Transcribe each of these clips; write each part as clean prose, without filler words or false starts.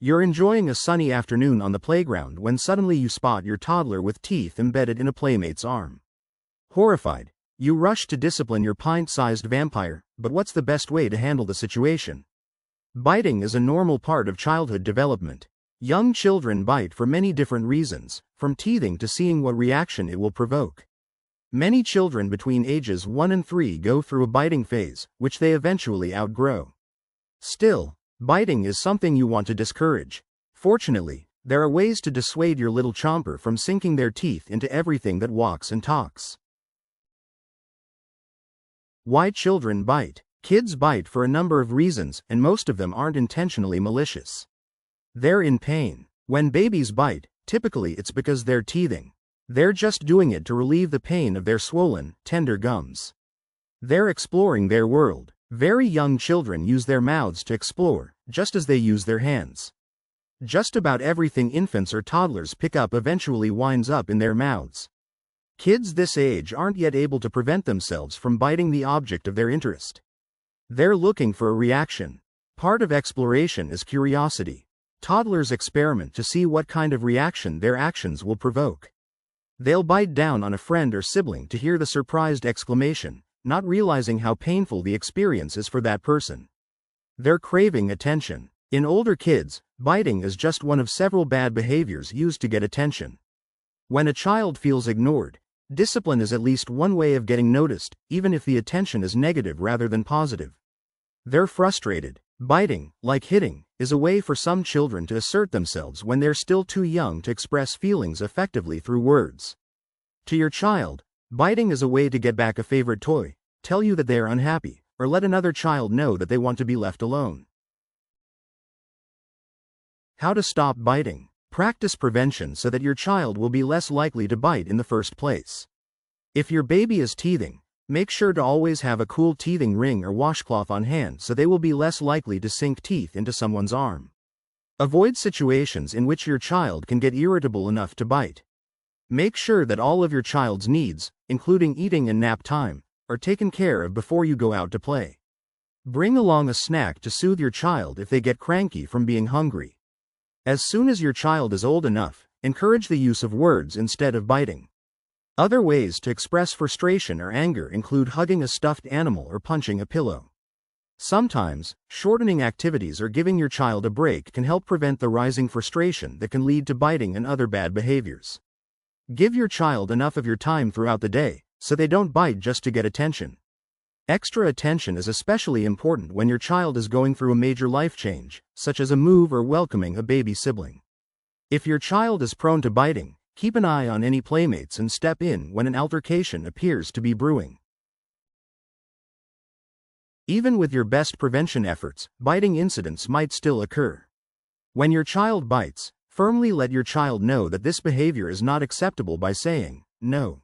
You're enjoying a sunny afternoon on the playground when suddenly you spot your toddler with teeth embedded in a playmate's arm. Horrified, you rush to discipline your pint-sized vampire, but what's the best way to handle the situation? Biting is a normal part of childhood development. Young children bite for many different reasons, from teething to seeing what reaction it will provoke. Many children between ages 1 and 3 go through a biting phase, which they eventually outgrow. Still, biting is something you want to discourage. Fortunately, there are ways to dissuade your little chomper from sinking their teeth into everything that walks and talks. Why children bite. Kids bite for a number of reasons, and most of them aren't intentionally malicious. They're in pain. When babies bite, typically it's because they're teething. They're just doing it to relieve the pain of their swollen, tender gums. They're exploring their world. Very young children use their mouths to explore, just as they use their hands. Just about everything infants or toddlers pick up eventually winds up in their mouths. Kids this age aren't yet able to prevent themselves from biting the object of their interest. They're looking for a reaction. Part of exploration is curiosity. Toddlers experiment to see what kind of reaction their actions will provoke. They'll bite down on a friend or sibling to hear the surprised exclamation, not realizing how painful the experience is for that person. They're craving attention. In older kids, biting is just one of several bad behaviors used to get attention. When a child feels ignored, discipline is at least one way of getting noticed, even if the attention is negative rather than positive. They're frustrated. Biting, like hitting, is a way for some children to assert themselves when they're still too young to express feelings effectively through words. To your child, biting is a way to get back a favorite toy, tell you that they are unhappy, or let another child know that they want to be left alone. How to stop biting. Practice prevention so that your child will be less likely to bite in the first place. If your baby is teething, make sure to always have a cool teething ring or washcloth on hand so they will be less likely to sink teeth into someone's arm. Avoid situations in which your child can get irritable enough to bite. Make sure that all of your child's needs, including eating and nap time, are taken care of before you go out to play. Bring along a snack to soothe your child if they get cranky from being hungry. As soon as your child is old enough, encourage the use of words instead of biting. Other ways to express frustration or anger include hugging a stuffed animal or punching a pillow. Sometimes, shortening activities or giving your child a break can help prevent the rising frustration that can lead to biting and other bad behaviors. Give your child enough of your time throughout the day, so they don't bite just to get attention. Extra attention is especially important when your child is going through a major life change, such as a move or welcoming a baby sibling. If your child is prone to biting, keep an eye on any playmates and step in when an altercation appears to be brewing. Even with your best prevention efforts, biting incidents might still occur. When your child bites, firmly let your child know that this behavior is not acceptable by saying, "No,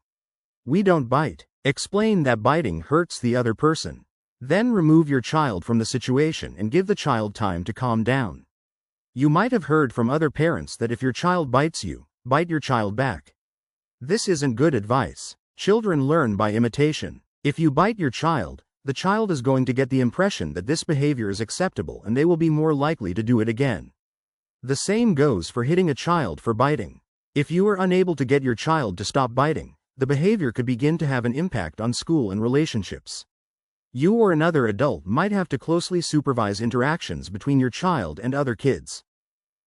we don't bite." Explain that biting hurts the other person. Then remove your child from the situation and give the child time to calm down. You might have heard from other parents that if your child bites you, bite your child back. This isn't good advice. Children learn by imitation. If you bite your child, the child is going to get the impression that this behavior is acceptable and they will be more likely to do it again. The same goes for hitting a child for biting. If you are unable to get your child to stop biting, the behavior could begin to have an impact on school and relationships. You or another adult might have to closely supervise interactions between your child and other kids.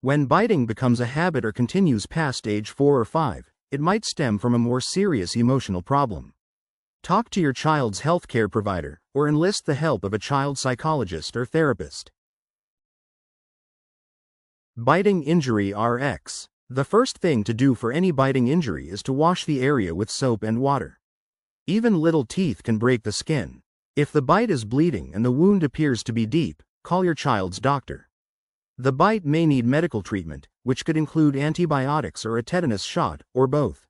When biting becomes a habit or continues past age 4 or 5, it might stem from a more serious emotional problem. Talk to your child's healthcare provider, or enlist the help of a child psychologist or therapist. Biting injury RX. The first thing to do for any biting injury is to wash the area with soap and water. Even little teeth can break the skin. If the bite is bleeding and the wound appears to be deep, call your child's doctor. The bite may need medical treatment, which could include antibiotics or a tetanus shot, or both.